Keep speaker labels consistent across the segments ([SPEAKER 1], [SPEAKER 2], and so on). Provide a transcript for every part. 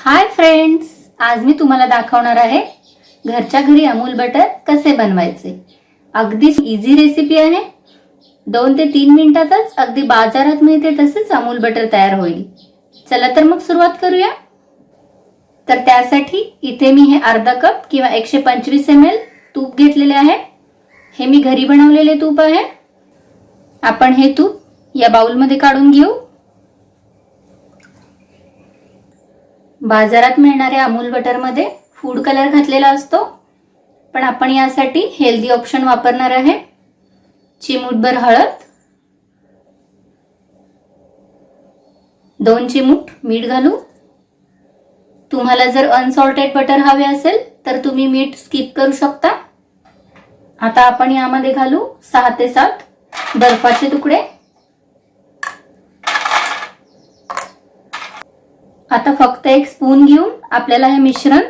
[SPEAKER 1] Hi friends, आज मी तुम्हाला दाखवणार आहे घरच्या घरी अमूल बटर कसे बनवायचे। अगदी इझी रेसिपी आहे। 2 ते 3 मिनिटातच अगदी बाजारात मिळते तसेच अमूल बटर तयार होईल। चला तर मग सुरुवात करूया। तर त्यासाठी इथे मी हे अर्धा कप किंवा 125 ml तूप घेतलेले आहे। हे मी घरी बनवलेले तूप आहे। आपण हे तूप या बाउल मध्ये काढून घेऊ। बाजारात मिळणाऱ्या अमूल बटर मध्ये फूड कलर घातलेला असतो, पण आपण यासाठी हेल्दी ऑप्शन वापरणार आहे। चिमूटभर हळद, 2 चिमूट मीठ घालू। तुम्हाला जर अनसॉल्टेड बटर हवे असेल तर तुम्ही मीठ स्किप करू शकता। आता आपण यामध्ये घालू 6 ते 7 बर्फाचे तुकडे। आता फक्त 1 स्पून घेऊन आपल्याला हे मिश्रण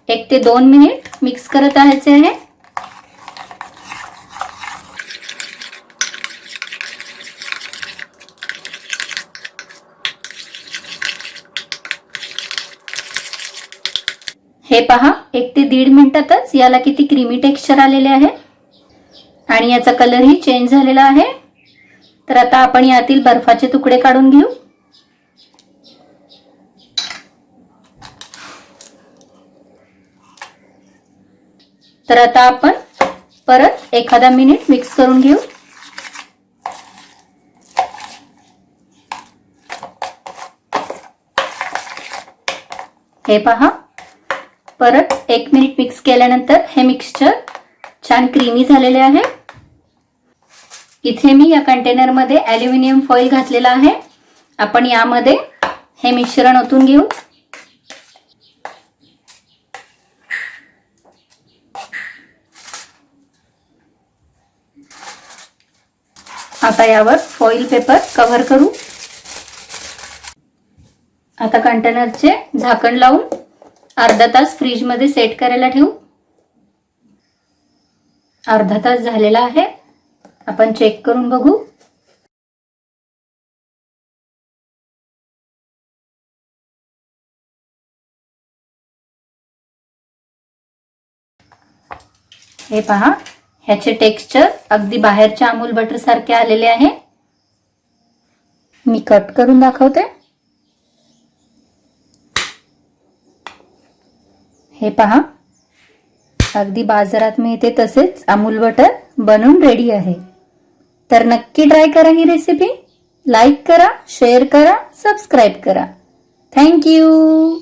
[SPEAKER 1] 1 ते 2 मिनिट मिक्स करत राहायचे आहे। हे पहा, 1 ते 1.5 मिनिटातच याला किती क्रीमी टेक्स्चर आलेले आहे आणि याचा कलर ही चेंज झालेला आहे। तर आता आपण यातील बर्फाचे तुकडे काढून घेऊ। तर आता आपण परत एखादा मिनिट मिक्स करून घेऊ। हे पहा, परत 1 मिनिट मिक्स केल्यानंतर हे मिक्सचर छान क्रीमी झालेले आहे। इथे मी या कंटेनर मध्ये ॲल्युमिनियम फॉइल घातलेला आहे। आपण यामध्ये हे मिश्रण ओतून घेऊ। आता यावर फॉइल पेपर कव्हर करू। आता कंटेनरचे झाकण लावून अर्धा तास फ्रीज मध्ये सेट करायला ठेवू। अर्धा तास झालेला आहे, आपण चेक करून बघू। हे पहा, ह्याचे टेक्स्चर अगदी बाहेरच्या अमूल बटर सारखे आलेले आहे। मी कट करून दाखवते। हे पहा, अगदी बाजारात मिळते तसेच अमूल बटर बनून रेडी आहे। तर नक्की ट्राय करा ही रेसिपी। लाईक करा, शेअर करा, सबस्क्राइब करा। Thank you.